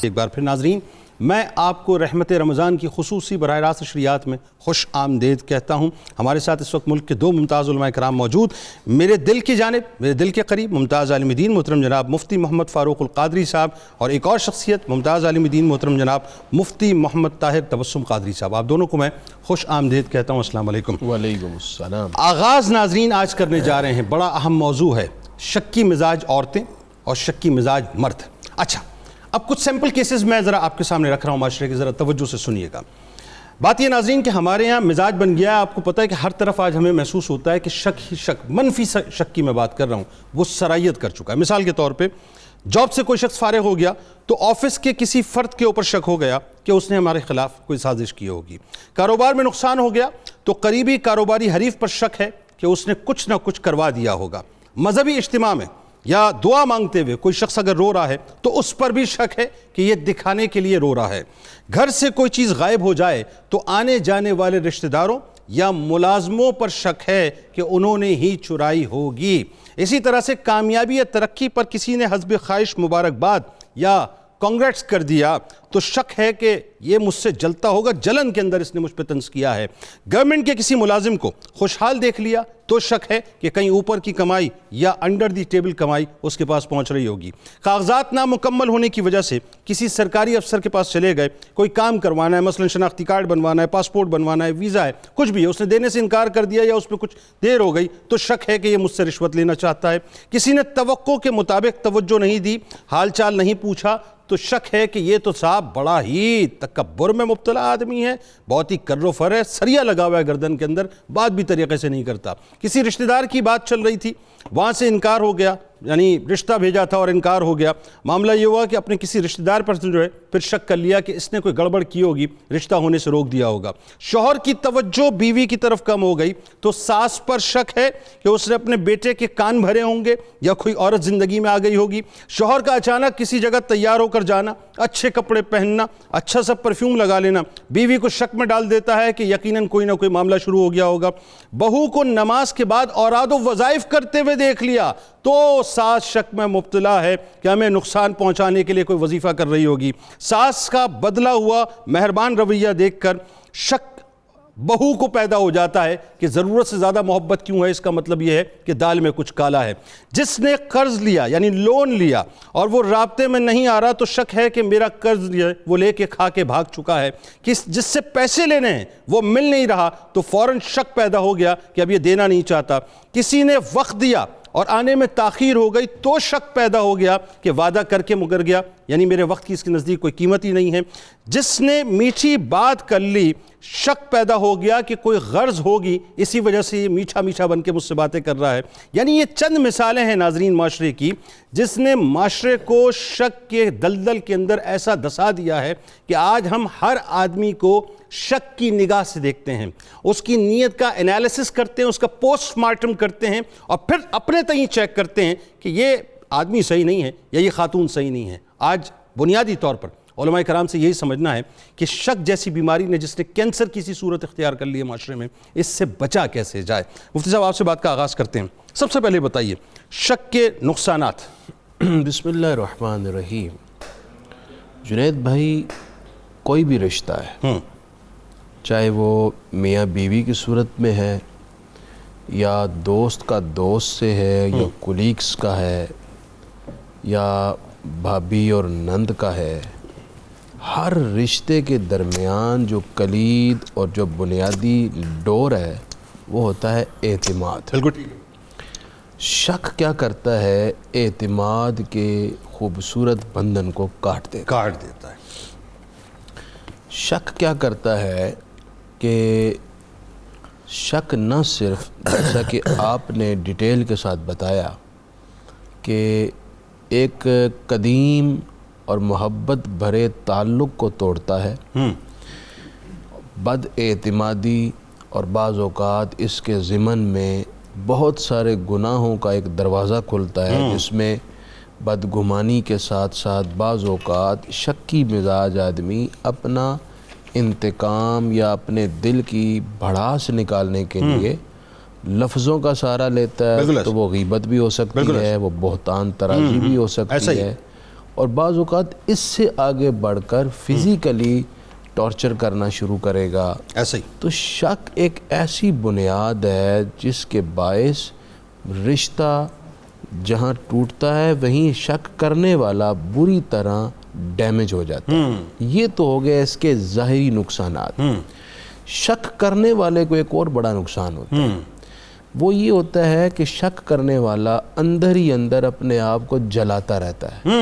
ایک بار پھر ناظرین میں آپ کو رحمت رمضان کی خصوصی براہ راست نشریات میں خوش آمدید کہتا ہوں۔ ہمارے ساتھ اس وقت ملک کے دو ممتاز علماء کرام موجود، میرے دل کی جانب، میرے دل کے قریب ممتاز عالم دین محترم جناب مفتی محمد فاروق القادری صاحب، اور ایک اور شخصیت ممتاز عالم دین محترم جناب مفتی محمد طاہر تبسم قادری صاحب۔ آپ دونوں کو میں خوش آمدید کہتا ہوں۔ السلام علیکم۔ وعلیکم السلام۔ آغاز ناظرین آج کرنے جا رہے ہیں، بڑا اہم موضوع ہے، شکی مزاج عورتیں اور شکی مزاج مرد۔ اچھا، اب کچھ سیمپل کیسز میں ذرا آپ کے سامنے رکھ رہا ہوں معاشرے کے، ذرا توجہ سے سنیے گا۔ بات یہ ناظرین کہ ہمارے یہاں مزاج بن گیا ہے، آپ کو پتہ ہے کہ ہر طرف آج ہمیں محسوس ہوتا ہے کہ شک ہی شک، منفی شک کی میں بات کر رہا ہوں، وہ سرائیت کر چکا ہے۔ مثال کے طور پہ جاب سے کوئی شخص فارغ ہو گیا تو آفس کے کسی فرد کے اوپر شک ہو گیا کہ اس نے ہمارے خلاف کوئی سازش کی ہوگی۔ کاروبار میں نقصان ہو گیا تو قریبی کاروباری حریف پر شک ہے کہ اس نے کچھ نہ کچھ کروا دیا ہوگا۔ مذہبی اجتماع میں یا دعا مانگتے ہوئے کوئی شخص اگر رو رہا ہے تو اس پر بھی شک ہے کہ یہ دکھانے کے لیے رو رہا ہے۔ گھر سے کوئی چیز غائب ہو جائے تو آنے جانے والے رشتہ داروں یا ملازموں پر شک ہے کہ انہوں نے ہی چرائی ہوگی۔ اسی طرح سے کامیابی یا ترقی پر کسی نے حسب خواہش مبارکباد یا کانگریٹس کر دیا تو شک ہے کہ یہ مجھ سے جلتا ہوگا، جلن کے اندر اس نے مجھ پہ طنز کیا ہے۔ گورنمنٹ کے کسی ملازم کو خوشحال دیکھ لیا تو شک ہے کہ کہیں اوپر کی کمائی یا انڈر دی ٹیبل کمائی اس کے پاس پہنچ رہی ہوگی۔ کاغذات نامکمل ہونے کی وجہ سے کسی سرکاری افسر کے پاس چلے گئے، کوئی کام کروانا ہے، مثلا شناختی کارڈ بنوانا ہے، پاسپورٹ بنوانا ہے، ویزا ہے، کچھ بھی ہے، اس نے دینے سے انکار کر دیا یا اس پہ کچھ دیر ہو گئی تو شک ہے کہ یہ مجھ سے رشوت لینا چاہتا ہے۔ کسی نے توقع کے مطابق توجہ نہیں دی، حال چال نہیں پوچھا تو شک ہے کہ یہ تو صاحب بڑا ہی تکبر میں مبتلا آدمی ہے، بہت ہی کر و فر ہے، سریا لگا ہوا ہے گردن کے اندر، بات بھی طریقے سے نہیں کرتا۔ کسی رشتہ دار کی بات چل رہی تھی، وہاں سے انکار ہو گیا، یعنی رشتہ بھیجا تھا اور انکار ہو گیا۔ معاملہ یہ ہوا کہ اپنے کسی رشتہ دار پر جو ہے پھر شک کر لیا کہ اس نے کوئی گڑبڑ کی ہوگی، رشتہ ہونے سے روک دیا ہوگا۔ شوہر کی توجہ بیوی کی طرف کم ہو گئی تو ساس پر شک ہے کہ اس نے اپنے بیٹے کے کان بھرے ہوں گے یا کوئی عورت زندگی میں آ گئی ہوگی۔ شوہر کا اچانک کسی جگہ تیار ہو کر جانا، اچھے کپڑے پہننا، اچھا سا پرفیوم لگا لینا بیوی کو شک میں ڈال دیتا ہے کہ یقیناً کوئی نہ کوئی معاملہ شروع ہو گیا ہوگا۔ بہو کو نماز کے بعد اوراد و وظائف کرتے ہوئے دیکھ لیا تو ساس شک میں مبتلا ہے کہ ہمیں نقصان پہنچانے کے لیے کوئی وظیفہ کر رہی ہوگی۔ ساس کا بدلا ہوا مہربان رویہ دیکھ کر شک بہو کو پیدا ہو جاتا ہے کہ ضرورت سے زیادہ محبت کیوں ہے، اس کا مطلب یہ ہے کہ دال میں کچھ کالا ہے۔ جس نے قرض لیا یعنی لون لیا اور وہ رابطے میں نہیں آ رہا تو شک ہے کہ میرا قرض وہ لے کے کھا کے بھاگ چکا ہے۔ جس سے پیسے لینے ہیں وہ مل نہیں رہا تو فوراً شک پیدا ہو گیا کہ اب یہ دینا نہیں چاہتا۔ کسی نے وقت دیا اور آنے میں تاخیر ہو گئی تو شک پیدا ہو گیا کہ وعدہ کر کے مکر گیا، یعنی میرے وقت کی اس کے نزدیک کوئی قیمت ہی نہیں ہے۔ جس نے میٹھی بات کر لی شک پیدا ہو گیا کہ کوئی غرض ہوگی، اسی وجہ سے یہ میٹھا میٹھا بن کے مجھ سے باتیں کر رہا ہے۔ یعنی یہ چند مثالیں ہیں ناظرین معاشرے کی جس نے معاشرے کو شک کے دلدل کے اندر ایسا دھسا دیا ہے کہ آج ہم ہر آدمی کو شک کی نگاہ سے دیکھتے ہیں، اس کی نیت کا انالیسس کرتے ہیں، اس کا پوسٹ مارٹم کرتے ہیں اور پھر اپنے تئیں چیک کرتے ہیں کہ یہ آدمی صحیح نہیں ہے یا یہ خاتون صحیح نہیں ہے۔ آج بنیادی طور پر علماء کرام سے یہی سمجھنا ہے کہ شک جیسی بیماری نے جس نے کینسر کی سی صورت اختیار کر لی ہے معاشرے میں، اس سے بچا کیسے جائے۔ مفتی صاحب آپ سے بات کا آغاز کرتے ہیں، سب سے پہلے بتائیے شک کے نقصانات۔ بسم اللہ الرحمن الرحیم۔ جنید بھائی، کوئی بھی رشتہ ہے، چاہے وہ میاں بیوی کی صورت میں ہے یا دوست کا دوست سے ہے یا کولیگس کا ہے یا بھابھی اور نند کا ہے، ہر رشتے کے درمیان جو کلید اور جو بنیادی ڈور ہے وہ ہوتا ہے اعتماد۔ بالکل ٹھیک ہے۔ شک کیا کرتا ہے؟ اعتماد کے خوبصورت بندھن کو کاٹ دیتا ہے۔ شک کیا کرتا ہے کہ شک نہ صرف جیسا کہ آپ نے ڈیٹیل کے ساتھ بتایا کہ ایک قدیم اور محبت بھرے تعلق کو توڑتا ہے، بد اعتمادی اور بعض اوقات اس کے ضمن میں بہت سارے گناہوں کا ایک دروازہ کھلتا ہے جس میں بدگمانی کے ساتھ ساتھ بعض اوقات شکی مزاج آدمی اپنا انتقام یا اپنے دل کی بھڑاس نکالنے کے لیے لفظوں کا سہارا لیتا ہے، تو وہ غیبت بھی ہو سکتی ہے، وہ بہتان ترازی بھی ہو سکتی ہے، اور بعض اوقات اس سے آگے بڑھ کر فزیکلی ٹارچر کرنا شروع کرے گا. ایسے ہی تو شک ایک ایسی بنیاد ہے جس کے باعث رشتہ جہاں ٹوٹتا ہے وہیں شک کرنے والا بری طرح ڈیمیج ہو جاتا ہے. یہ تو ہو گئے اس کے ظاہری نقصانات. شک کرنے والے کو ایک اور بڑا نقصان ہوتا ہے. وہ یہ ہوتا ہے کہ شک کرنے والا اندر ہی اندر اپنے آپ کو جلاتا رہتا ہے.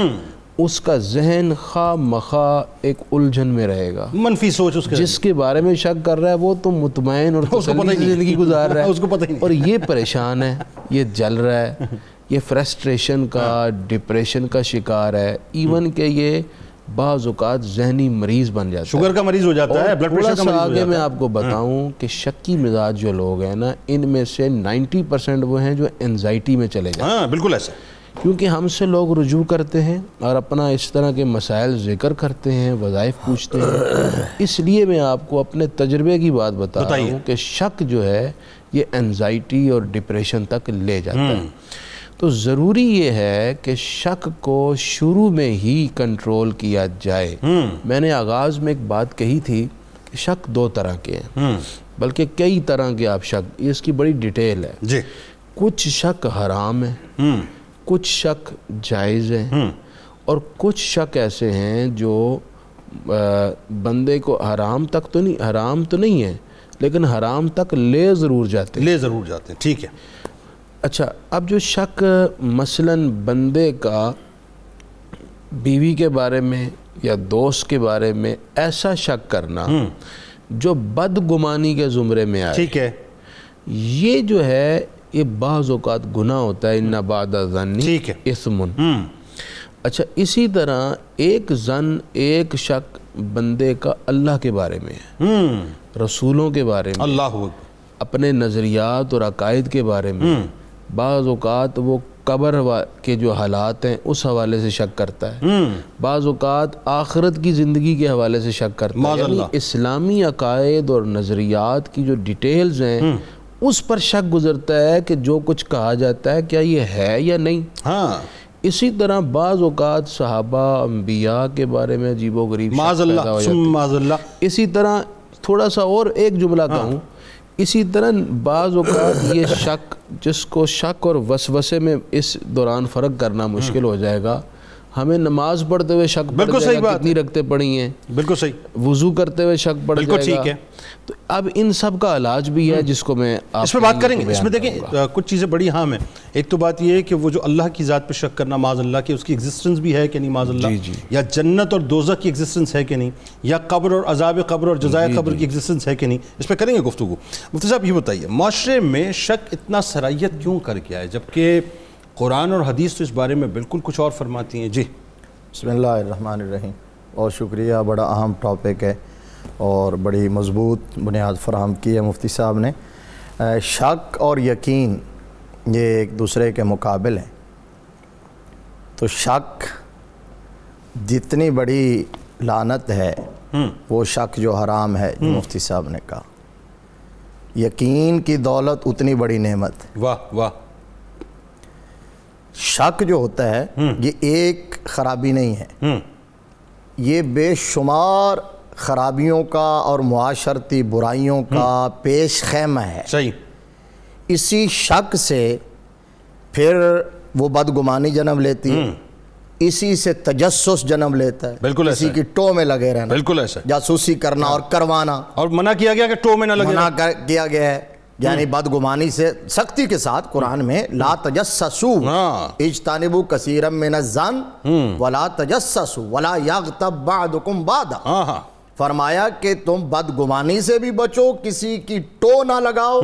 اس کا ذہن خواہ مخواہ ایک الجھن میں رہے گا. منفی سوچ اس کے جس کے بارے میں شک کر رہا ہے وہ تو مطمئن اور تسلی سے زندگی گزار رہا ہے, اس کو پتہ ہی نہیں, اور یہ پریشان ہے, یہ جل رہا ہے, یہ فرسٹریشن کا ڈپریشن کا شکار ہے. ایون کہ یہ بعض اوقات ذہنی مریض بن جاتا ہے, شوگر کا مریض ہو جاتا ہے, بلڈ پریشر کا مریض ہو آگے جاتا میں ہے. آپ کو بتاؤں کہ شکی مزاج جو لوگ ہیں نا, ان میں سے 90% وہ ہیں جو انزائٹی میں چلے جاتے ہیں. ہاں بالکل ایسا, کیونکہ ہم سے لوگ رجوع کرتے ہیں اور اپنا اس طرح کے مسائل ذکر کرتے ہیں, وظائف پوچھتے ہیں. اس لیے میں آپ کو اپنے تجربے کی بات بتا رہا ہوں کہ شک جو ہے یہ انزائٹی اور ڈپریشن تک لے جاتا ہے. تو ضروری یہ ہے کہ شک کو شروع میں ہی کنٹرول کیا جائے. میں نے آغاز میں ایک بات کہی تھی کہ شک 2 طرح کے ہیں, بلکہ کئی طرح کے آپ شک, اس کی بڑی ڈیٹیل ہے. جی, کچھ شک حرام ہے, کچھ شک جائز ہیں, اور کچھ شک ایسے ہیں جو بندے کو حرام تو نہیں ہے لیکن حرام تک لے ضرور جاتے ہیں. ٹھیک ہے. اچھا, اب جو شک مثلاً بندے کا بیوی کے بارے میں یا دوست کے بارے میں ایسا شک کرنا جو بدگمانی کے زمرے میں آئے, ٹھیک ہے, یہ جو ہے یہ بعض اوقات گناہ ہوتا ہے. ان بعد الظن اثم. اچھا, اسی طرح ایک شک بندے کا اللہ کے بارے میں ہے, رسولوں کے بارے میں, اللہ اپنے نظریات اور عقائد کے بارے میں. بعض اوقات وہ قبر کے جو حالات ہیں اس حوالے سے شک کرتا ہے, بعض اوقات آخرت کی زندگی کے حوالے سے شک کرتا ہے. یعنی اسلامی عقائد اور نظریات کی جو ڈیٹیلز ہیں اس پر شک گزرتا ہے کہ جو کچھ کہا جاتا ہے کیا یہ ہے یا نہیں. ہاں, اسی طرح بعض اوقات صحابہ انبیاء کے بارے میں عجیب و غریب معاذ اللہ. اسی طرح تھوڑا سا اور ایک جملہ کہوں, اسی طرح بعض اوقات یہ شک, جس کو شک اور وسوسے میں اس دوران فرق کرنا مشکل ہو جائے گا. ہمیں نماز پڑھتے ہوئے شک پڑ جائے گا کتنی رکھتے پڑی ہیں, بالکل صحیح, وضو کرتے ہوئے شک پڑ جائے گا. ٹھیک ہے. تو اب ان سب کا علاج بھی ہے جس کو میں اس پہ بات کریں گے. اس میں دیکھیں کچھ چیزیں بڑی اہم ہیں. ایک تو بات یہ ہے کہ وہ جو اللہ کی ذات پہ شک کرنا معاذ اللہ کہ اس کی ایگزسٹنس بھی ہے کہ نہیں معاذ اللہ, یا جنت اور دوزخ کی ایگزسٹنس ہے کہ نہیں, یا قبر اور عذاب قبر اور جزائے قبر کی ایگزسٹنس ہے کہ نہیں, اس پہ کریں گے گفتگو. مفتی صاحب یہ بتائیے, معاشرے میں شک اتنا صلاحیت کیوں کر گیا ہے جبکہ قرآن اور حدیث تو اس بارے میں بالکل کچھ اور فرماتی ہیں. جی بسم اللہ الرحمن الرحیم. بہت شکریہ, بڑا اہم ٹاپک ہے اور بڑی مضبوط بنیاد فراہم کی ہے مفتی صاحب نے. شک اور یقین یہ ایک دوسرے کے مقابل ہیں. تو شک جتنی بڑی لعنت ہے وہ شک جو حرام ہے جو مفتی صاحب نے کہا. یقین کی دولت اتنی بڑی نعمت. واہ واہ. شک جو ہوتا ہے یہ ایک خرابی نہیں ہے, یہ بے شمار خرابیوں کا اور معاشرتی برائیوں کا پیش خیمہ ہے. صحیح. اسی شک سے پھر وہ بدگمانی جنم لیتی ہے, اسی سے تجسس جنم لیتا ہے, بالکل اسی کی ٹو میں لگے رہنا, بالکل ایسا, جاسوسی کرنا اور کروانا, اور منع کیا گیا کہ ٹو میں نہ لگے, منع کیا گیا ہے. یعنی بدگمانی سے سختی کے ساتھ قرآن میں لا تجسسوا اجتنبوا کثیرا من الظن ولا تجسسوا ولا یغتب بعضکم بعضا. فرمایا کہ تم بدگمانی سے بھی بچو, کسی کی ٹو نہ لگاؤ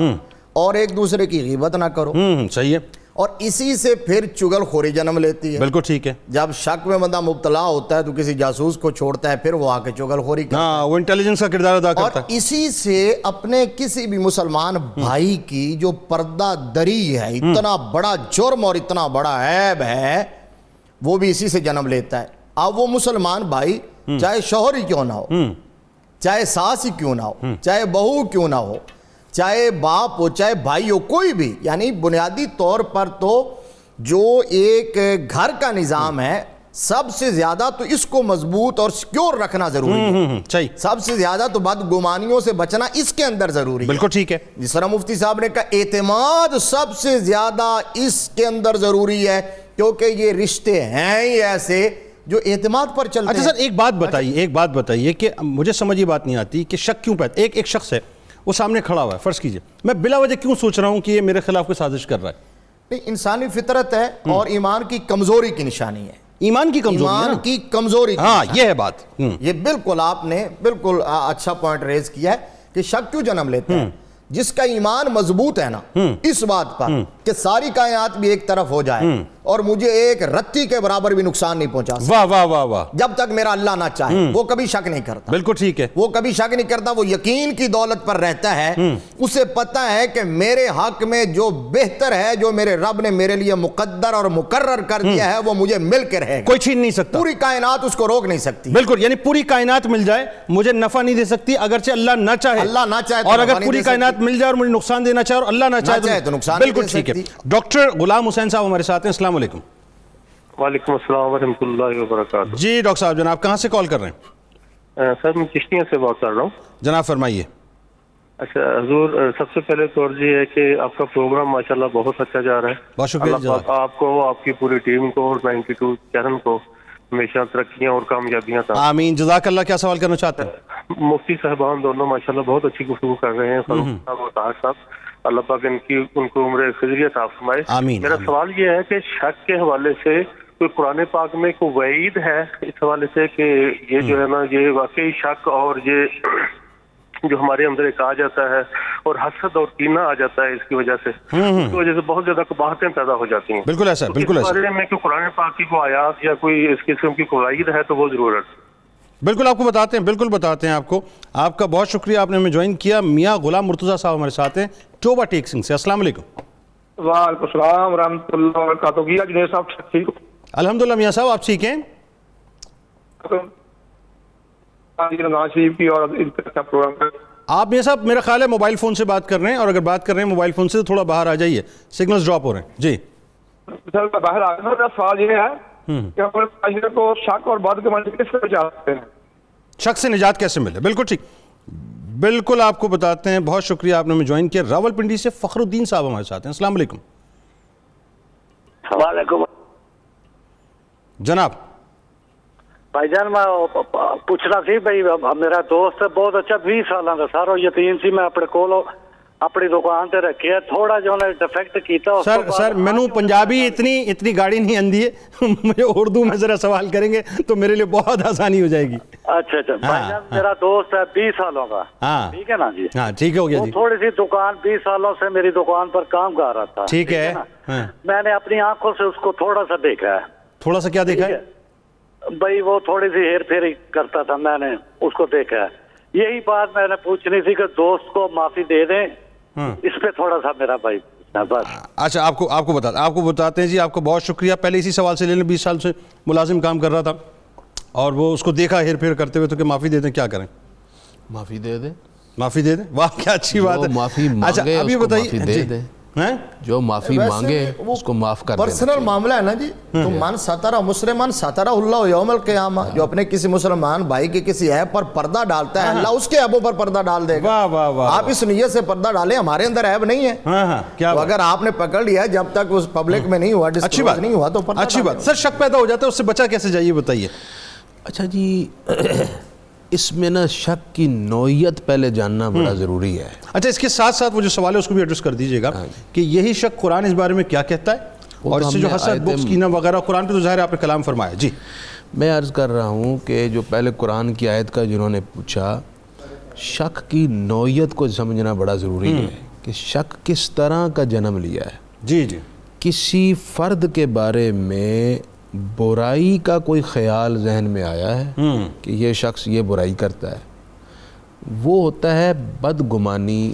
اور ایک دوسرے کی غیبت نہ کرو. صحیح ہے. اور اسی سے پھر چگل خوری جنم لیتی ہے. بالکل ٹھیک ہے. جب شک میں بندہ مبتلا ہوتا ہے تو کسی جاسوس کو چھوڑتا ہے, پھر وہ آ کے چگل خوری کرتا ہے, وہ انٹیلیجنس کا کردار ادا کرتا ہے. اور اسی سے اپنے کسی بھی مسلمان بھائی کی جو پردہ دری ہے, اتنا بڑا جرم اور اتنا بڑا عیب ہے, وہ بھی اسی سے جنم لیتا ہے. اب وہ مسلمان بھائی چاہے شوہر ہی کیوں نہ ہو, چاہے ساس ہی کیوں نہ ہو, چاہے بہو کیوں نہ ہو, چاہے باپ ہو, چاہے بھائی ہو, کوئی بھی, یعنی بنیادی طور پر تو جو ایک گھر کا نظام ہے سب سے زیادہ تو اس کو مضبوط اور سیکیور رکھنا ضروری ہے. صحیح, سب سے زیادہ تو بدگمانیوں سے بچنا اس کے اندر ضروری ہے. بالکل ٹھیک ہے. جس طرح مفتی صاحب نے کہا اعتماد سب سے زیادہ اس کے اندر ضروری ہے, کیونکہ یہ رشتے ہیں ہی ایسے جو اعتماد پر چلتے ہیں. اچھا سر ایک بات بتائیے کہ مجھے سمجھ یہ بات نہیں آتی کہ شک کیوں پیدا, ایک شخص ہے وہ سامنے کھڑا ہوا ہے, فرض کیجئے میں بلا وجہ کیوں سوچ رہا ہوں کہ یہ میرے خلاف کوئی سازش کر رہا ہے؟ نہیں, انسانی فطرت ہے اور ایمان کی کمزوری کی نشانی ہے. ایمان کی کمزوری, ایمان کی کمزوری کی ہاں نشانی. یہ ہے بات. یہ بالکل آپ نے بالکل اچھا پوائنٹ ریز کیا ہے کہ شک کیوں جنم لیتا ہے. جس کا ایمان مضبوط ہے نا اس بات پر کہ ساری کائنات بھی ایک طرف ہو جائے اور مجھے ایک رتی کے برابر بھی نقصان نہیں پہنچا سکتا, واہ واہ واہ واہ, جب تک میرا اللہ نہ چاہے, وہ کبھی شک نہیں کرتا. بالکل ٹھیک ہے. وہ کبھی شک نہیں کرتا, وہ یقین کی دولت پر رہتا ہے. اسے پتہ ہے کہ میرے حق میں جو بہتر ہے, جو میرے رب نے میرے لیے مقدر اور مقرر کر دیا ہے, وہ مجھے مل کے رہے گا, کوئی چھین نہیں سکتا. پوری کائنات اس کو روک نہیں سکتی. بالکل, یعنی پوری کائنات مل جائے مجھے نفع نہیں دے سکتی اگرچہ اللہ نہ چاہے. اللہ نہ چاہے اور اگر پوری کائنات مل جائے اور مجھے نقصان دینا چاہے اور اللہ نہ چاہے تو نقصان. بالکل ٹھیک ہے. ڈاکٹر غلام حسین صاحب ہمارے ساتھ ہیں. السلام علیکم. وعلیکم السلام ورحمۃ اللہ وبرکاتہ. جی ڈاکٹر صاحب, جناب کہاں سے کال کر رہے ہیں؟ سر میں چشتیاں سے بات کر رہا ہوں. جناب فرمائیے. اچھا حضور, سب سے پہلے تو عرض یہ ہے کہ آپ کا پروگرام ماشاءاللہ بہت اچھا جا رہا ہے. بہت شکریہ. اللہ پاک آپ کو, آپ کی پوری ٹیم کو اور 92 چینل کو ہمیشہ ترقیاں اور کامیابیاں تھا. آمین. جزاک اللہ. کیا سوال کرنا چاہتے ہیں؟ مفتی صاحبان دونوں ماشاءاللہ بہت اچھی گفتگو کر رہے ہیں, فاروق صاحب اور طاہر صاحب. اللہ پاک ان کو عمر خضری عطا فرمائے. آمین. میرا سوال یہ ہے کہ شک کے حوالے سے کوئی قرآن پاک میں کوئی وعید ہے اس حوالے سے کہ یہ جو ہے نا, یہ واقعی شک اور یہ جو ہمارے اندر ایک آ جاتا ہے اور حسد اور کینہ آ جاتا ہے, اس کی وجہ سے اس کی وجہ سے بہت زیادہ قباحتیں پیدا ہو جاتی ہیں. بالکل ایسا, بالکل اس ایسا. بارے میں کوئی قرآن پاک کی کوئی آیات یا کوئی اس قسم کی کوئی وعید ہے تو وہ ضرورت. بالکل آپ کو بتاتے ہیں, بالکل بتاتے ہیں آپ کو. آپ کا بہت شکریہ, آپ نے ہمیں جوائن کیا. میاں غلام مرتضیٰ صاحب ہمارے ساتھ ہیں ٹوبا ٹیک سنگھ سے. السلام علیکم. وعلیکم السلام ورحمۃ اللہ وبرکاتہ. کیا جنید صاحب ٹھیک ہو؟ الحمدللہ میاں صاحب, آپ ٹھیک ہیں؟ آپ میاں صاحب میرا خیال ہے موبائل فون سے بات کر رہے ہیں, اور اگر بات کر رہے ہیں موبائل فون سے تو تھوڑا باہر آ جائیے, سگنلز ڈراپ ہو رہے ہیں. جی سر باہر آ گیا. میرا سوال یہ ہے کہ اپنے معاشرے کو شک اور بدگمانی کس طرح بچا سکتے ہیں؟ شک سے نجات کیسے ملے؟ بالکل ٹھیک, بالکل آپ کو بتاتے ہیں. بہت شکریہ, آپ نے ہمیں جوائن کیا. راول پنڈی سے فخر الدین صاحب ہمارے ساتھ ہیں. السلام علیکم. وعلیکم جناب. بھائی جان میں پوچھنا سی بھائی, میرا دوست بہت اچھا 20 سالاں دا سارا یتیم سی, میں اپنے کولو اپنی دکان تے رکھیا, تھوڑا جو نے ڈیفیکٹ کیتا. سر مینو پنجابی اتنی گاڑی نہیں آندی ہے, مجھے اردو میں ذرا سوال کریں گے تو میرے لیے بہت آسانی ہو جائے گی. اچھا بھائی جان, میرا دوست ہے 20 سالوں کا. ٹھیک ہے نا جی؟ ہاں ٹھیک ہو گیا جی. تھوڑی سی دکان 20 سالوں سے میری دکان پر کام کر رہا تھا. ٹھیک ہے. میں نے اپنی آنکھوں سے اس کو تھوڑا سا دیکھا ہے. تھوڑا سا کیا دیکھا ہے بھائی؟ وہ تھوڑی سی ہیر پھیری کرتا تھا, میں نے اس کو دیکھا ہے. یہی بات میں نے پوچھنی تھی کہ دوست کو معافی دے دیں, اس پہ تھوڑا سا میرا بھائی بس. اچھا آپ کو بتاتے ہیں جی. آپ کو بہت شکریہ. پہلے اسی سوال سے لینے, 20 سال سے ملازم کام کر رہا تھا اور وہ اس کو دیکھا ہیر پھیر کرتے ہوئے, تو کہ معافی دے دیں, کیا کریں؟ معافی دے دیں. معافی دے دیں, واہ کیا اچھی بات ہے. معافی مانگے ابھی اس کو بتائیے. معافی دے دیں. جو معافی مانگے اس کو معاف کر دینا. پرسنل معاملہ ہے نا جی. تو من سترہ مسلمان سترہ اللہ یوم القیامہ. جو اپنے کسی مسلمان بھائی کے کسی عیب پر پردہ ڈالتا ہے, اللہ اس کے عیبوں پر پردہ ڈال دے گا. آپ اس نیت سے پردہ ڈالیں, ہمارے اندر عیب نہیں ہے. تو اگر آپ نے پکڑ لیا جب تک اس پبلک میں نہیں ہوا, ڈسکلوز نہیں ہوا, تو پردہ. اچھی بات. سر شک پیدا ہو جاتا ہے, اس سے بچا کیسے جائیے بتائیے. اچھا جی, اس میں نا شک کی نوعیت پہلے جاننا بڑا ضروری ہے. اچھا, اس کے ساتھ ساتھ وہ جو سوال ہے اس کو بھی ایڈریس کر دیجیے گا کہ یہی شک قرآن اس بارے میں کیا کہتا ہے, اور اس سے جو حسد بغض کینہ وغیرہ قرآن پہ تو ظاہر آپ نے کلام فرمایا. جی میں عرض کر رہا ہوں کہ جو پہلے قرآن کی آیت کا جنہوں نے پوچھا, شک کی نوعیت کو سمجھنا بڑا ضروری ہے کہ شک کس طرح کا جنم لیا ہے. جی جی. کسی فرد کے بارے میں برائی کا کوئی خیال ذہن میں آیا ہے کہ یہ شخص یہ برائی کرتا ہے, وہ ہوتا ہے بدگمانی.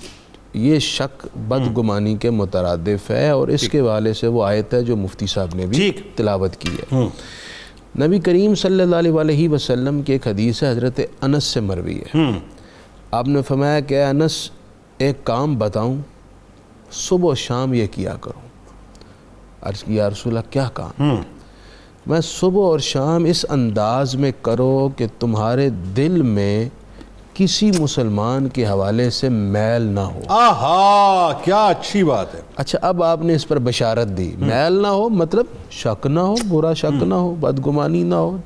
یہ شک بدگمانی کے مترادف ہے, اور اس کے حوالے سے وہ آیت ہے جو مفتی صاحب نے بھی تلاوت کی ہے. نبی کریم صلی اللہ علیہ وسلم کی ایک حدیث ہے, حضرت انس سے مروی ہے. آپ نے فرمایا کہ انس ایک کام بتاؤں, صبح و شام یہ کیا کرو. عرض کی یا رسول اللہ کیا کام؟ میں صبح اور شام اس انداز میں کرو کہ تمہارے دل میں کسی مسلمان کے حوالے سے میل نہ ہو. آہا کیا اچھی بات ہے. اچھا اب آپ نے اس پر بشارت دی. میل نہ ہو مطلب شک نہ ہو, برا شک نہ ہو, بدگمانی نہ ہو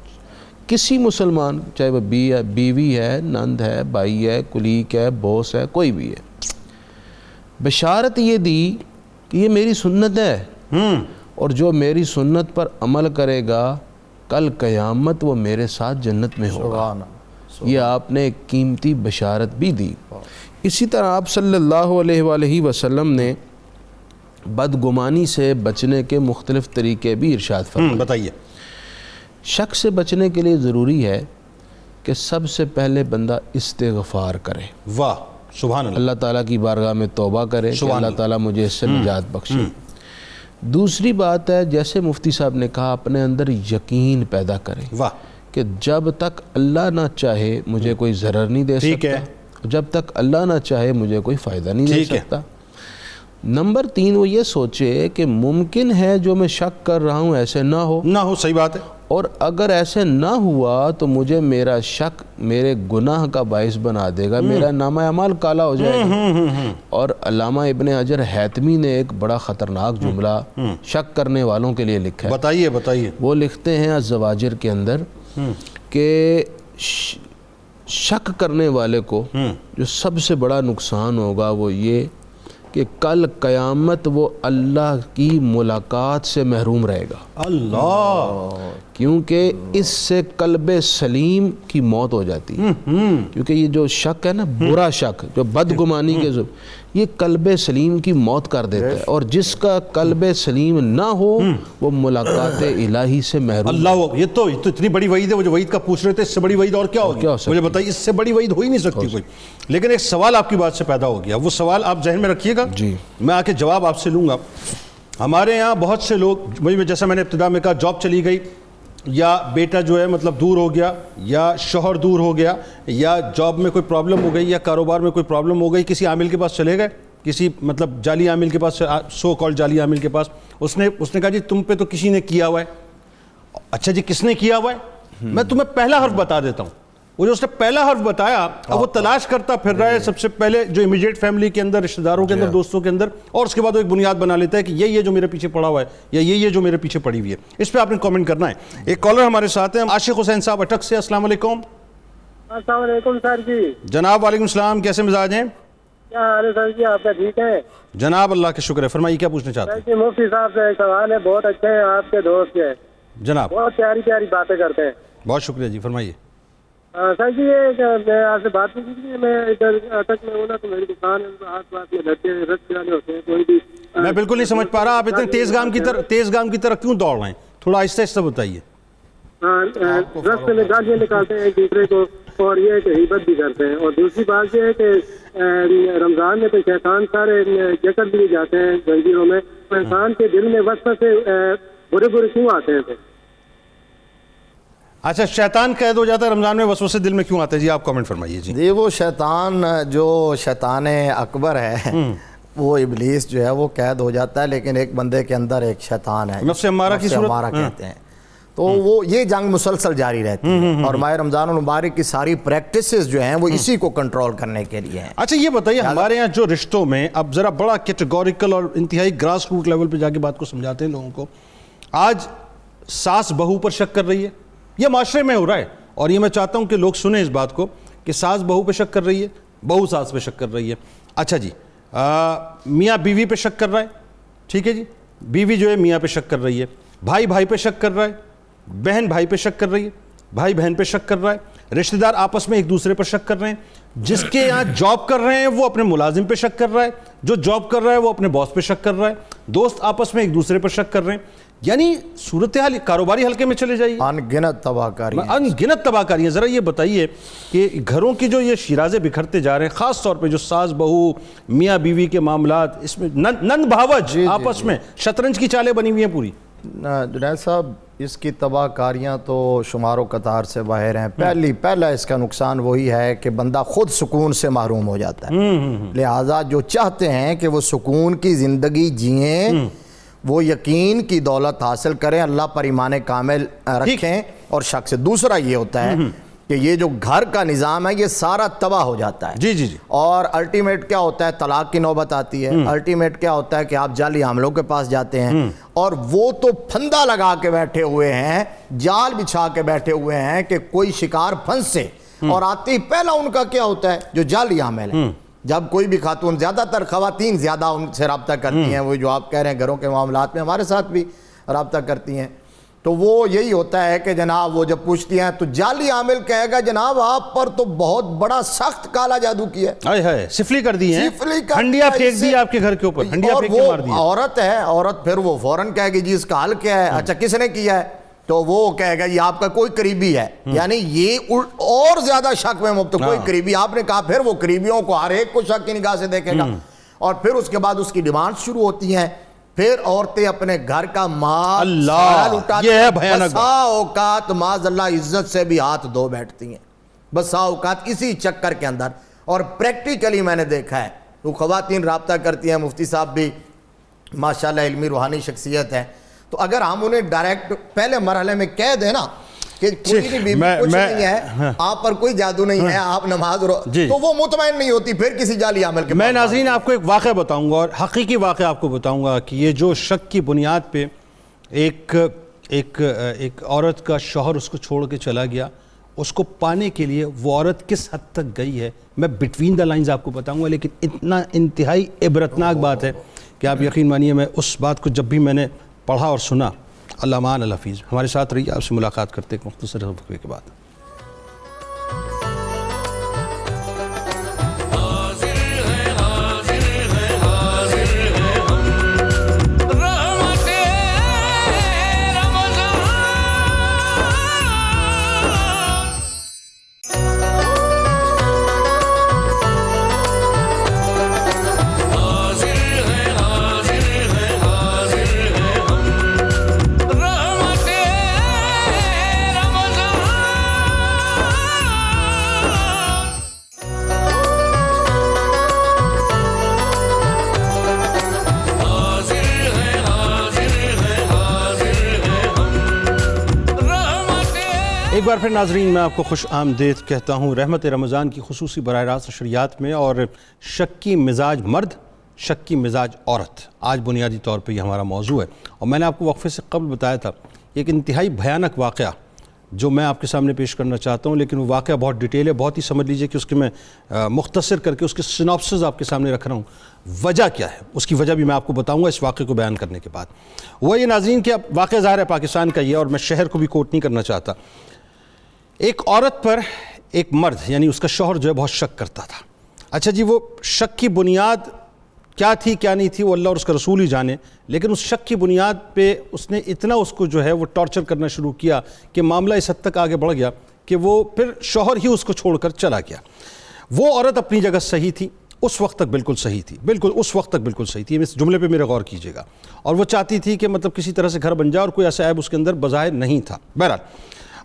کسی مسلمان, چاہے وہ بیوی ہے, نند ہے, بھائی ہے, کلیگ ہے, بوس ہے, کوئی بھی ہے. بشارت یہ دی کہ یہ میری سنت ہے اور جو میری سنت پر عمل کرے گا کل قیامت وہ میرے ساتھ جنت میں ہوگا. یہ آپ نے ایک قیمتی بشارت بھی دی. اسی طرح آپ صلی اللہ علیہ وآلہ وسلم نے بدگمانی سے بچنے کے مختلف طریقے بھی ارشاد فرمائے. بتائیے. شک سے بچنے کے لیے ضروری ہے کہ سب سے پہلے بندہ استغفار کرے. واہ سبحان اللہ. اللہ تعالیٰ کی بارگاہ میں توبہ کرے کہ اللہ تعالیٰ مجھے اس سے نجات بخشے. دوسری بات ہے جیسے مفتی صاحب نے کہا اپنے اندر یقین پیدا کرے. واہ. کہ جب تک اللہ نہ چاہے مجھے کوئی ضرر نہیں دے سکتا, جب تک اللہ نہ چاہے مجھے کوئی فائدہ نہیں دے سکتا. نمبر 3 وہ یہ سوچے کہ ممکن ہے جو میں شک کر رہا ہوں ایسے نہ ہو. صحیح بات ہے. اور اگر ایسے نہ ہوا تو مجھے میرا شک میرے گناہ کا باعث بنا دے گا, میرا نامہ اعمال کالا ہو جائے گا. اور علامہ ابن حجر حیتمی نے ایک بڑا خطرناک جملہ شک کرنے والوں کے لیے لکھا ہے. بتائیے. وہ لکھتے ہیں الزواجر کے اندر کہ شک کرنے والے کو جو سب سے بڑا نقصان ہوگا وہ یہ کہ کل قیامت وہ اللہ کی ملاقات سے محروم رہے گا. اللہ. کیونکہ اس سے قلب سلیم کی موت ہو جاتی ہے. کیونکہ یہ جو شک ہے نا, برا شک جو بدگمانی کے یہ قلب سلیم کی موت کر دیتا ہے, اور جس کا قلب سلیم نہ ہو وہ ملاقات الہی سے محروم. اللہ. یہ تو اتنی بڑی وعید ہے. وہ جو وعید کا پوچھ رہے تھے اس سے بڑی وعید اور کیا ہوگی مجھے بتائیے. اس سے بڑی وعید ہو ہی نہیں سکتی کوئی. لیکن ایک سوال آپ کی بات سے پیدا ہو گیا, وہ سوال آپ ذہن میں رکھیے گا. جی میں آ کے جواب آپ سے لوں گا. ہمارے یہاں بہت سے لوگ, جیسا میں نے ابتدا میں کہا, جاب چلی گئی یا بیٹا جو ہے مطلب دور ہو گیا یا شوہر دور ہو گیا یا جاب میں کوئی پرابلم ہو گئی یا کاروبار میں کوئی پرابلم ہو گئی, کسی عامل کے پاس چلے گئے, کسی مطلب جعلی عامل کے پاس, سو کال جعلی عامل کے پاس. اس نے کہا جی تم پہ تو کسی نے کیا ہوا ہے. اچھا جی کس نے کیا ہوا ہے؟ میں تمہیں پہلا حرف بتا دیتا ہوں. وہ جو اس نے پہلا حرف بتایا اب وہ تلاش کرتا پھر رہا ہے سب سے پہلے جو امیڈیٹ فیملی کے اندر, رشتہ داروں کے اندر, دوستوں کے اندر, اور اس کے بعد وہ ایک بنیاد بنا لیتا ہے کہ یہ جو میرے پیچھے پڑا ہوا ہے یا یہ جو میرے پیچھے پڑی ہوئی ہے. اس پہ آپ نے کامنٹ کرنا ہے. ایک کالر ہمارے ساتھ ہیں عاشق حسین صاحب اٹک سے. السلام علیکم. السلام علیکم سر جی. جناب وعلیکم السلام. کیسے مزاج ہیں؟ کیا حال ہے سر جی, آپ کا ٹھیک ہے جناب؟ اللہ کا شکر ہے. فرمائیے کیا پوچھنا چاہتے ہیں؟ مفتی صاحب سے ایک سوال ہے. بہت اچھے ہیں آپ کے دوست ہیں جناب, بہت پیاری پیاری باتیں کرتے ہیں. بہت شکریہ جی. فرمائیے. سر جی یہ میں آپ سے بات نہیں کی, میں ادھر اٹک میں ہوں نا, تو میری دکان ہے, آس پاس میں لڑکے رش پرانے ہوتے ہیں. کوئی بھی میں بالکل نہیں سمجھ پا رہا آپ اتنے تیز گام کی طرح کیوں دوڑ رہے ہیں, تھوڑا آہستہ آہستہ بتائیے. رستے میں گالیاں نکالتے ہیں ایک دوسرے کو, اور یہ کہ غیبت بھی کرتے ہیں. اور دوسری بات یہ ہے کہ رمضان میں تو شیطان سارے جکڑ دیے جاتے ہیں زنجیروں میں. انسان کے دل میں وسوسے برے کیوں آتے ہیں؟ اچھا شیطان قید ہو جاتا ہے رمضان میں, وسوسے دل میں کیوں آتے ہیں؟ جی آپ کامنٹ فرمائیے. جی وہ شیطان جو شیطان اکبر ہے وہ ابلیس جو ہے وہ قید ہو جاتا ہے, لیکن ایک بندے کے اندر ایک شیطان ہے, نفس امارہ کی صورت, امارہ کہتے ہیں. تو وہ یہ جنگ مسلسل جاری رہتی ہے, اور ماہ رمضان المبارک کی ساری پریکٹسز جو ہیں وہ اسی کو کنٹرول کرنے کے لیے ہیں. اچھا یہ بتائیے ہمارے یہاں جو رشتوں میں اب ذرا بڑا کیٹیگوریکل اور انتہائی گراس روٹ لیول پہ جا کے بات کو سمجھاتے ہیں لوگوں کو, آج ساس بہو پر شک کر رہی ہے, یہ معاشرے میں ہو رہا ہے, اور یہ میں چاہتا ہوں کہ لوگ سنیں اس بات کو کہ ساس بہو پہ شک کر رہی ہے, بہو ساس پہ شک کر رہی ہے. اچھا جی میاں بیوی پہ شک کر رہا ہے, ٹھیک ہے جی, بیوی جو ہے میاں پہ شک کر رہی ہے, بھائی پہ شک کر رہا ہے, بہن بھائی پہ شک کر رہی ہے, بھائی بہن پہ شک کر رہا ہے, رشتہ دار آپس میں ایک دوسرے پر شک کر رہے ہیں, جس کے یہاں جاب کر رہے ہیں وہ اپنے ملازم پہ شک کر رہا ہے, جو جاب کر رہا ہے وہ اپنے باس پہ شک کر رہا ہے, دوست آپس میں ایک دوسرے پر شک کر رہے ہیں. یعنی صورتحال کاروباری حلقے میں چلے جائیے, انگنت تباہ کاریاں. ذرا یہ بتائیے کہ گھروں کی جو یہ شیرازے بکھرتے جا رہے ہیں, خاص طور پہ جو ساس بہو میاں بیوی کے معاملات, اس میں نند بھاوج آپس میں شطرنج کی چالیں بنی ہوئی ہیں پوری. جنید صاحب اس کی تباہ کاریاں تو شمار و قطار سے باہر ہیں. پہلا اس کا نقصان وہی ہے کہ بندہ خود سکون سے محروم ہو جاتا ہے. لہٰذا جو چاہتے ہیں کہ وہ سکون کی زندگی جئیں وہ یقین کی دولت حاصل کریں, اللہ پر ایمان کامل رکھیں, اور شک سے. دوسرا یہ ہوتا ہے کہ یہ جو گھر کا نظام ہے یہ سارا تباہ ہو جاتا ہے. جی جی جی. اور الٹیمیٹ کیا ہوتا ہے, طلاق کی نوبت آتی ہے. الٹیمیٹ کیا ہوتا ہے کہ آپ جعلی حاملوں کے پاس جاتے ہیں, اور وہ تو پھندا لگا کے بیٹھے ہوئے ہیں, جال بچھا کے بیٹھے ہوئے ہیں کہ کوئی شکار پھنسے, اور آتے ہی پہلا ان کا کیا ہوتا ہے, جو جعلی حامل ہے. جب کوئی بھی خاتون, زیادہ تر خواتین زیادہ ان سے رابطہ کرتی ہیں, وہ جو آپ کہہ رہے ہیں گھروں کے معاملات میں ہمارے ساتھ بھی رابطہ کرتی ہیں, تو وہ یہی ہوتا ہے کہ جناب وہ جب پوچھتی ہیں تو جعلی عامل کہے گا جناب آپ پر تو بہت بڑا سخت کالا جادو کیا ہے, ہائے ہائے سفلی کر دی ہیں, سفلی کر ہنڈیا پھینک دی آپ کے گھر کے اوپر, ہنڈیا پھینک کے مار دی. عورت ہے, عورت پھر وہ فوراً کہے گی جی اس کا حل کیا ہے, اچھا کس نے کیا ہے, تو وہ کہے گا یہ آپ کا کوئی قریبی ہے. یعنی یہ اور زیادہ شک میں مبتلا, کوئی قریبی, آپ نے کہا, پھر وہ قریبیوں کو ہر ایک کو شک کی نگاہ سے دیکھے گا, اور پھر اس کے بعد اس کی ڈیمانڈ شروع ہوتی ہیں. پھر عورتیں اپنے گھر کا مال اللہ, یہ ہے بھیانک. بسا اوقات معاذ اللہ عزت سے بھی ہاتھ دھو بیٹھتی ہیں, بسا اوقات اسی چکر کے اندر. اور پریکٹیکلی میں نے دیکھا ہے, وہ خواتین رابطہ کرتی ہیں, مفتی صاحب بھی ماشاءاللہ علمی روحانی شخصیت ہے, تو اگر ہم انہیں ڈائریکٹ پہلے مرحلے میں کہہ دیں نا کہ کوئی نہیں بی بی کچھ نہیں ہے, آپ پر کوئی جادو نہیں ہے, آپ نماز تو وہ مطمئن نہیں ہوتی پھر کسی جالی عمل کے. میں ناظرین آپ کو ایک واقعہ بتاؤں گا, اور حقیقی واقعہ آپ کو بتاؤں گا کہ یہ جو شک کی بنیاد پہ ایک عورت کا شوہر اس کو چھوڑ کے چلا گیا, اس کو پانے کے لیے وہ عورت کس حد تک گئی ہے, میں بٹوین دا لائنز آپ کو بتاؤں گا, لیکن اتنا انتہائی عبرتناک بات ہے کہ آپ یقین مانیے میں اس بات کو جب بھی میں نے پڑھا اور سنا, اللہ مان الحفیظ. ہمارے ساتھ رہیے, آپ سے ملاقات کرتے ہیں مختصر وقفے کے بعد. ایک بار پھر ناظرین میں آپ کو خوش آمدید کہتا ہوں رحمت رمضان کی خصوصی براہ راست نشریات میں. اور شکی مزاج مرد, شکی مزاج عورت, آج بنیادی طور پہ یہ ہمارا موضوع ہے. اور میں نے آپ کو وقفے سے قبل بتایا تھا ایک انتہائی بھیانک واقعہ جو میں آپ کے سامنے پیش کرنا چاہتا ہوں, لیکن وہ واقعہ بہت ڈیٹیل ہے, بہت ہی سمجھ لیجئے کہ اس کے میں مختصر کر کے اس کے سناپسز آپ کے سامنے رکھ رہا ہوں. وجہ کیا ہے, اس کی وجہ بھی میں آپ کو بتاؤں گا اس واقعے کو بیان کرنے کے بعد. وہ یہ ناظرین کہ اب واقعہ ظاہر ہے پاکستان کا یہ, اور میں شہر کو بھی کوٹ نہیں کرنا چاہتا. ایک عورت پر ایک مرد یعنی اس کا شوہر جو ہے بہت شک کرتا تھا. اچھا جی, وہ شک کی بنیاد کیا تھی کیا نہیں تھی وہ اللہ اور اس کا رسول ہی جانے, لیکن اس شک کی بنیاد پہ اس نے اتنا اس کو جو ہے وہ ٹارچر کرنا شروع کیا کہ معاملہ اس حد تک آگے بڑھ گیا کہ وہ پھر شوہر ہی اس کو چھوڑ کر چلا گیا. وہ عورت اپنی جگہ صحیح تھی, اس وقت تک بالکل صحیح تھی, بالکل اس وقت تک بالکل صحیح تھی, اس جملے پہ میرے غور کیجئے گا. اور وہ چاہتی تھی کہ مطلب کسی طرح سے گھر بن جائے, اور کوئی ایسا عیب اس کے اندر بظاہر نہیں تھا. بہرحال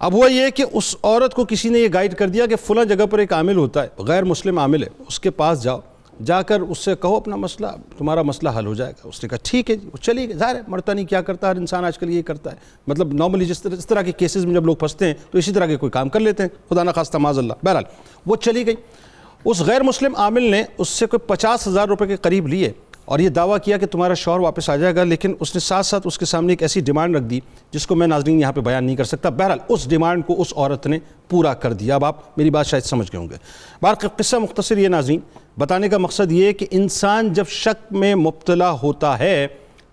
اب ہوا یہ کہ اس عورت کو کسی نے یہ گائیڈ کر دیا کہ فلاں جگہ پر ایک عامل ہوتا ہے, غیر مسلم عامل ہے, اس کے پاس جاؤ, جا کر اس سے کہو اپنا مسئلہ, تمہارا مسئلہ حل ہو جائے گا. اس نے کہا ٹھیک ہے جی, وہ چلی گئی. ظاہر ہے مرتا نہیں کیا کرتا, ہر انسان آج کل یہ کرتا ہے, مطلب نارملی جس طرح کے کیسز میں جب لوگ پھنستے ہیں تو اسی طرح کے کوئی کام کر لیتے ہیں, خدا نہ خواستہ معاذ اللہ. بہرحال وہ چلی گئی. اس غیر مسلم عامل نے اس سے کوئی 50,000 روپے کے قریب لیے اور یہ دعویٰ کیا کہ تمہارا شوہر واپس آ جائے گا, لیکن اس نے ساتھ ساتھ اس کے سامنے ایک ایسی ڈیمانڈ رکھ دی جس کو میں ناظرین یہاں پہ بیان نہیں کر سکتا. بہرحال اس ڈیمانڈ کو اس عورت نے پورا کر دیا. اب آپ میری بات شاید سمجھ گئے ہوں گے. بہرحال قصہ مختصر یہ ناظرین, بتانے کا مقصد یہ ہے کہ انسان جب شک میں مبتلا ہوتا ہے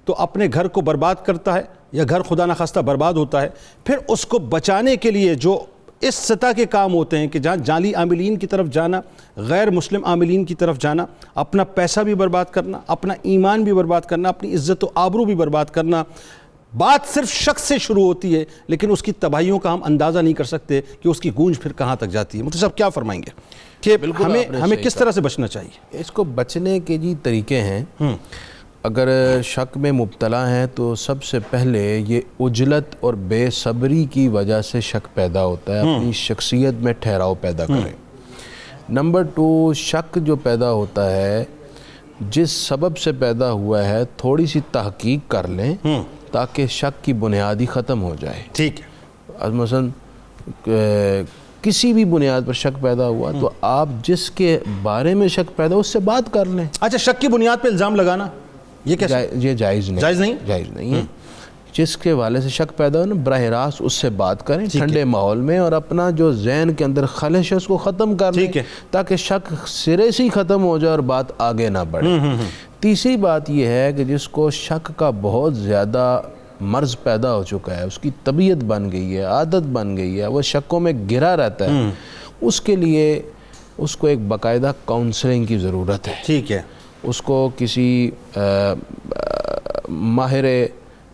تو اپنے گھر کو برباد کرتا ہے, یا گھر خدا نخواستہ برباد ہوتا ہے. پھر اس کو بچانے کے لیے جو اس سطح کے کام ہوتے ہیں کہ جہاں جعلی عاملین کی طرف جانا, غیر مسلم عاملین کی طرف جانا, اپنا پیسہ بھی برباد کرنا, اپنا ایمان بھی برباد کرنا, اپنی عزت و آبرو بھی برباد کرنا. بات صرف شک سے شروع ہوتی ہے, لیکن اس کی تباہیوں کا ہم اندازہ نہیں کر سکتے کہ اس کی گونج پھر کہاں تک جاتی ہے. مفتی صاحب کیا فرمائیں گے کہ ہمیں کس طرح سے بچنا چاہیے؟ اس کو بچنے کے جی طریقے ہیں. اگر شک میں مبتلا ہیں تو سب سے پہلے یہ عجلت اور بے صبری کی وجہ سے شک پیدا ہوتا ہے. اپنی شخصیت میں ٹھہراؤ پیدا کریں. نمبر 2, شک جو پیدا ہوتا ہے جس سبب سے پیدا ہوا ہے تھوڑی سی تحقیق کر لیں تاکہ شک کی بنیاد ہی ختم ہو جائے. ٹھیک ہے. مثلا کسی بھی بنیاد پر شک پیدا ہوا تو آپ جس کے بارے میں شک پیدا اس سے بات کر لیں. اچھا شک کی بنیاد پہ الزام لگانا یہ کیسے؟ یہ جائز نہیں ہے. جس کے والے سے شک پیدا ہو نا براہ راست اس سے بات کریں ٹھنڈے ماحول میں، اور اپنا جو ذہن کے اندر خلش ہے اس کو ختم کر لیں تاکہ شک سرے سے ہی ختم ہو جائے اور بات آگے نہ بڑھے. تیسری بات یہ ہے کہ جس کو شک کا بہت زیادہ مرض پیدا ہو چکا ہے، اس کی طبیعت بن گئی ہے، عادت بن گئی ہے، وہ شکوں میں گرا رہتا ہے، اس کے لیے اس کو ایک باقاعدہ کاؤنسلنگ کی ضرورت ہے. ٹھیک ہے. اس کو کسی ماہر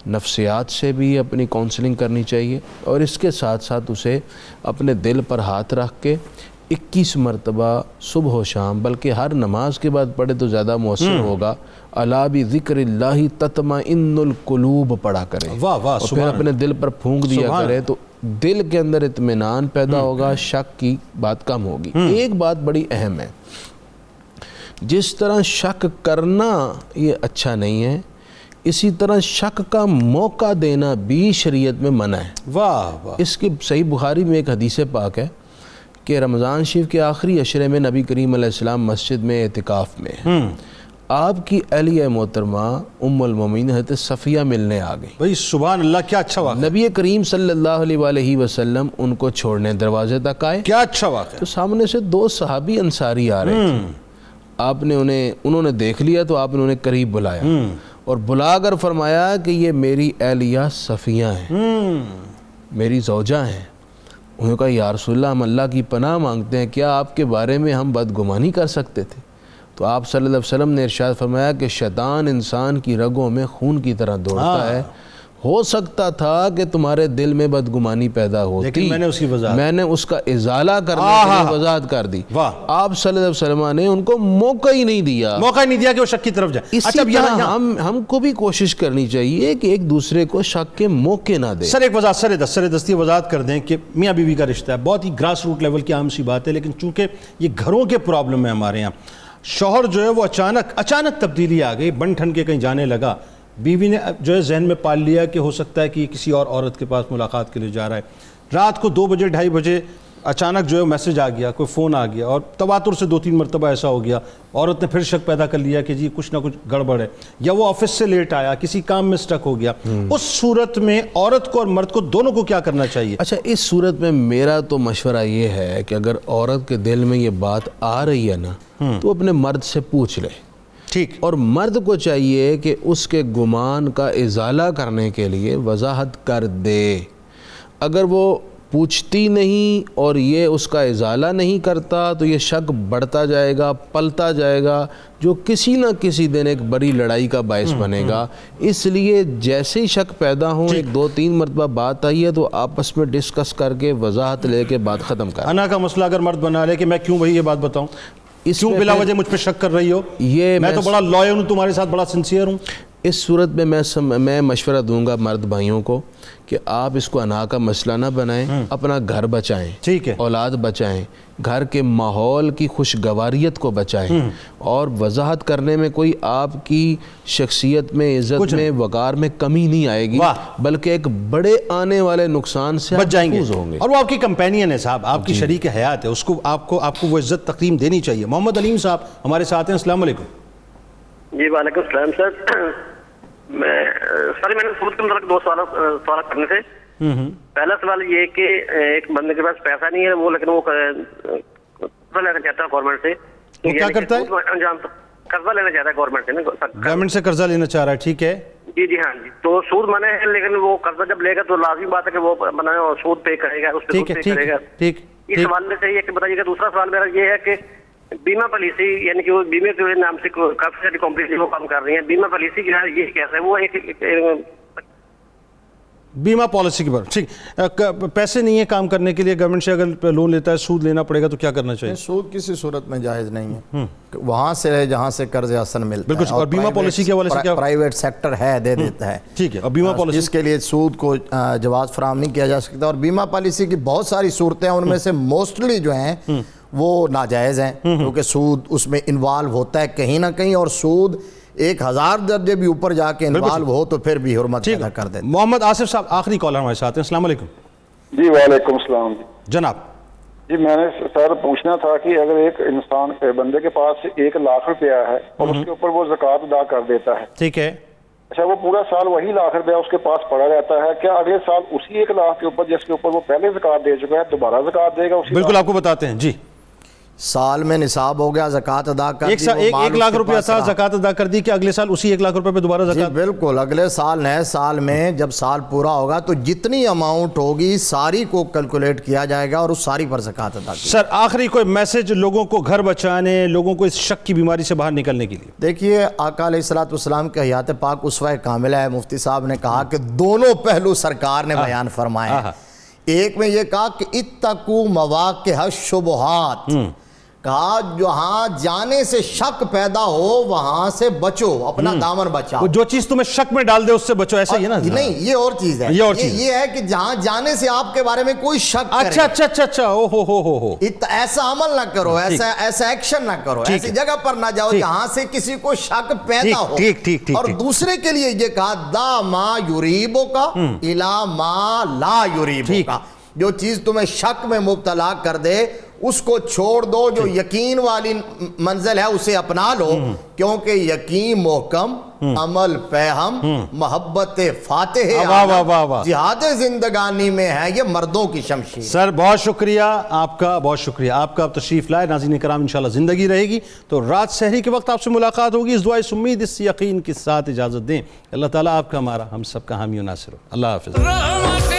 نفسیات سے بھی اپنی کاؤنسلنگ کرنی چاہیے، اور اس کے ساتھ ساتھ اسے اپنے دل پر ہاتھ رکھ کے 21 مرتبہ صبح و شام، بلکہ ہر نماز کے بعد پڑھے تو زیادہ مؤثر ہوگا، الا بذکر اللہ تطمئن القلوب پڑھا کرے، اور پھر اپنے دل پر پھونک دیا کرے تو دل کے اندر اطمینان پیدا ہوگا، شک کی بات کم ہوگی. ایک بات بڑی اہم ہے، جس طرح شک کرنا یہ اچھا نہیں ہے، اسی طرح شک کا موقع دینا بھی شریعت میں منع ہے. واہ واہ. اس کی صحیح بخاری میں ایک حدیث پاک ہے کہ رمضان شریف کے آخری عشرے میں نبی کریم علیہ السلام مسجد میں اعتکاف میں ہیں. آپ کی اہلیہ محترمہ ام المومنین حضرت صفیہ ملنے آ گئی. بھئی سبحان اللہ، کیا اچھا واقعہ. نبی کریم صلی اللہ علیہ وآلہ وسلم ان کو چھوڑنے دروازے تک آئے. کیا اچھا واقعہ. تو سامنے سے 2 صحابی انصاری آ رہے تھے. آپ نے انہوں نے دیکھ لیا تو آپ نے انہیں قریب بلایا اور بلا کر فرمایا کہ یہ میری اہلیہ صفیہ ہیں، میری زوجہ ہیں. انہوں نے کہا یا رسول اللہ، ہم اللہ کی پناہ مانگتے ہیں، کیا آپ کے بارے میں ہم بدگمانی کر سکتے تھے؟ تو آپ صلی اللہ علیہ وسلم نے ارشاد فرمایا کہ شیطان انسان کی رگوں میں خون کی طرح دوڑتا ہے، ہو سکتا تھا کہ تمہارے دل میں بدگمانی پیدا ہوتی، لیکن میں نے اس کا ازالہ کرنے کے لیے وضاحت کر دی. آپ صلی اللہ علیہ وسلم نے ان کو موقع ہی نہیں دیا کہ وہ شک کی طرف جائے. اسی طرح ہم کو بھی کوشش کرنی چاہیے کہ ایک دوسرے کو شک کے موقع نہ دیں. سر ایک وضاحت سر دستی وضاحت کر دیں کہ میاں بیوی کا رشتہ ہے، بہت ہی گراس روٹ لیول کی عام سی بات ہے، لیکن چونکہ یہ گھروں کے پرابلم ہے ہمارے یہاں، شوہر جو ہے وہ اچانک تبدیلی آ گئی، بن ٹھن کے کہیں جانے لگا، بیوی نے جو ہے ذہن میں پال لیا کہ ہو سکتا ہے کہ یہ کسی اور عورت کے پاس ملاقات کے لیے جا رہا ہے. رات کو 2 بجے 2:30 بجے اچانک جو ہے میسج آ گیا، کوئی فون آ گیا، اور تواتر سے 2-3 مرتبہ ایسا ہو گیا. عورت نے پھر شک پیدا کر لیا کہ جی کچھ نہ کچھ گڑبڑ ہے، یا وہ آفس سے لیٹ آیا، کسی کام میں سٹک ہو گیا. اس صورت میں عورت کو اور مرد کو دونوں کو کیا کرنا چاہیے؟ اچھا، اس صورت میں میرا تو مشورہ یہ ہے کہ اگر عورت کے دل میں یہ بات آ رہی ہے نا تو اپنے مرد سے پوچھ لے. ٹھیک. اور مرد کو چاہیے کہ اس کے گمان کا ازالہ کرنے کے لیے وضاحت کر دے. اگر وہ پوچھتی نہیں اور یہ اس کا ازالہ نہیں کرتا تو یہ شک بڑھتا جائے گا، پلتا جائے گا، جو کسی نہ کسی دن ایک بڑی لڑائی کا باعث بنے گا. اس لیے جیسے ہی شک پیدا ہوں، 1-2-3 مرتبہ بات آئی ہے تو آپس میں ڈسکس کر کے وضاحت لے کے بات ختم کر. انا کا مسئلہ اگر مرد بنا لے کہ میں کیوں بھائی یہ بات بتاؤں، کیوں بلا وجہ مجھ پہ شک کر رہی ہو، میں تو بڑا لائر ہوں، تمہارے ساتھ بڑا سنسیئر ہوں. اس صورت میں میں مشورہ دوں گا مرد بھائیوں کو کہ آپ اس کو انا کا مسئلہ نہ بنائیں، اپنا گھر بچائیں، ٹھیک ہے، اولاد بچائیں، گھر کے ماحول کی خوشگواریت کو بچائیں، اور وضاحت کرنے میں کوئی آپ کی شخصیت میں، عزت میں، وقار میں کمی نہیں آئے گی، بلکہ ایک بڑے آنے والے نقصان سے بچ جائیں گے. ہوں گے. اور وہ آپ کی کمپینین ہے صاحب، آپ کی شریک حیات ہے، اس کو آپ کو وہ عزت تقدیم دینی چاہیے. محمد علیم صاحب ہمارے ساتھ ہیں. السلام علیکم. جی وعلیکم السلام سر. میں نے سود کے متعلق 2 سوال کرنے تھے. پہلا سوال یہ کہ ایک بندے کے پاس پیسہ نہیں ہے وہ، لیکن وہ قرضہ لینا چاہتا ہے گورنمنٹ سے. وہ کیا کرتا ہے؟ قرضہ لینا چاہتا ہے گورنمنٹ سے. گورنمنٹ سے قرضہ لینا چاہ رہا ہے، ٹھیک ہے. جی ہاں جی. تو سود منع ہے، لیکن وہ قرضہ جب لے گا تو لازمی بات ہے کہ وہ سود پے کرے گا، اس پہ سود پے کرے گا. اس سوال میں سے یہ کہ بتائیے گا. دوسرا سوال میرا یہ ہے کہ بیمہ پالیسی، یعنی کہ وہ بیمے کے نام سے کافی ساری کمپنی وہ کام کر رہی ہیں، بیمہ پالیسی جو ہے یہ کیسا ہے؟ وہ ایک بیمہ پالیسی کے بارے ٹھیک. پیسے نہیں ہے کام کرنے کے لیے، گورنمنٹ سے اگر لون لیتا ہے سود لینا پڑے گا تو کیا کرنا چاہیے؟ سود کسی صورت میں جائز نہیں ہے. وہاں سے ہے جہاں سے قرض حسن ملتا ہے. بالکل. اور بیمہ پالیسی کے حوالے سے کیا؟ پرائیویٹ سیکٹر ہے، دے دیتا ہے. ٹھیک ہے. اور بیمہ پالیسی جس کے لیے سود کو جواز فراہم نہیں کیا جا سکتا. اور بیمہ پالیسی کی بہت ساری صورتیں ہیں، ان میں سے موسٹلی جو ہیں وہ ناجائز ہیں، کیونکہ سود اس میں انوالو ہوتا ہے کہیں نہ کہیں، اور سود 1000 درجے بھی اوپر جا کے انوالو ہو تو پھر بھی حرمت پیدا کر دیتے ہیں۔ محمد آصف صاحب آخری کالر ہمارے ساتھ ہیں، السلام علیکم۔ جی وعلیکم السلام جناب۔ جی میں نے سر پوچھنا تھا کہ اگر ایک انسان بندے کے پاس 1 لاکھ روپیہ ہے اور اس کے اوپر وہ زکوٰۃ ادا کر دیتا ہے، ٹھیک ہے، اچھا وہ پورا سال وہی لاکھ روپیہ اس کے پاس پڑا رہتا ہے، کیا اگلے سال اسی 1 لاکھ کے اوپر جس کے اوپر وہ پہلے زکوٰۃ دے چکا ہے دوبارہ زکوٰۃ دے گا؟ بالکل آپ کو بتاتے ہیں جی۔ سال میں نصاب ہو گیا، زکوٰۃ ادا کر دی، 1 لاکھ روپیہ تھا، زکوٰۃ ادا کر دی کہ اگلے سال اسی 1 لاکھ روپے پہ دوبارہ جی زکوٰۃ؟ بالکل، اگلے سال نئے سال میں جب سال پورا ہوگا تو جتنی اماؤنٹ ہوگی ساری کو کیلکولیٹ کیا جائے گا اور اس ساری پر زکوٰۃ ادا کی۔ سر آخری کوئی میسج لوگوں کو گھر بچانے، لوگوں کو اس شک کی بیماری سے باہر نکلنے کے لیے؟ دیکھیے آقا علیہ الصلوۃ والسلام کے حیات پاک اسوہ کاملہ ہے۔ مفتی صاحب نے کہا کہ دونوں پہلو سرکار نے بیان فرمائے ہیں۔ ایک میں یہ کہا کہ اتقوا مواقع الشبہات، کہا جہاں جانے سے شک پیدا ہو وہاں سے بچو، اپنا دامن بچاؤ۔ جو چیز تمہیں شک میں ڈال دے اس سے بچو، ایسا ہی ہے نا؟ نہیں یہ اور چیز ہے، یہ ہے کہ جہاں جانے سے آپ کے بارے میں کوئی شک کرے، اچھا اچھا اچھا اچھا، او ہو ایسا عمل نہ کرو، ایسا ایکشن نہ کرو، ایسی جگہ پر نہ جاؤ جہاں سے کسی کو شک پیدا ہو۔ اور دوسرے کے لیے یہ کہا دا ما یریبک الی ما لا یریبک، جو چیز تمہیں شک میں مبتلا کر دے اس کو چھوڑ دو، جو یقین والی منزل ہے اسے اپنا لو، کیونکہ یقین محکم، عمل فہم، محبت فاتح، جہاد زندگانی میں ہے یہ مردوں کی شمشیر۔ سر بہت شکریہ آپ کا، بہت شکریہ آپ کا، آپ تشریف لائے۔ ناظرین کرام انشاءاللہ زندگی رہے گی تو رات سحری کے وقت آپ سے ملاقات ہوگی، اس دعا اس امید اس یقین کے ساتھ اجازت دیں۔ اللہ تعالیٰ آپ کا، ہمارا، ہم سب کا حامی و ناصر ہو۔ اللہ حافظ۔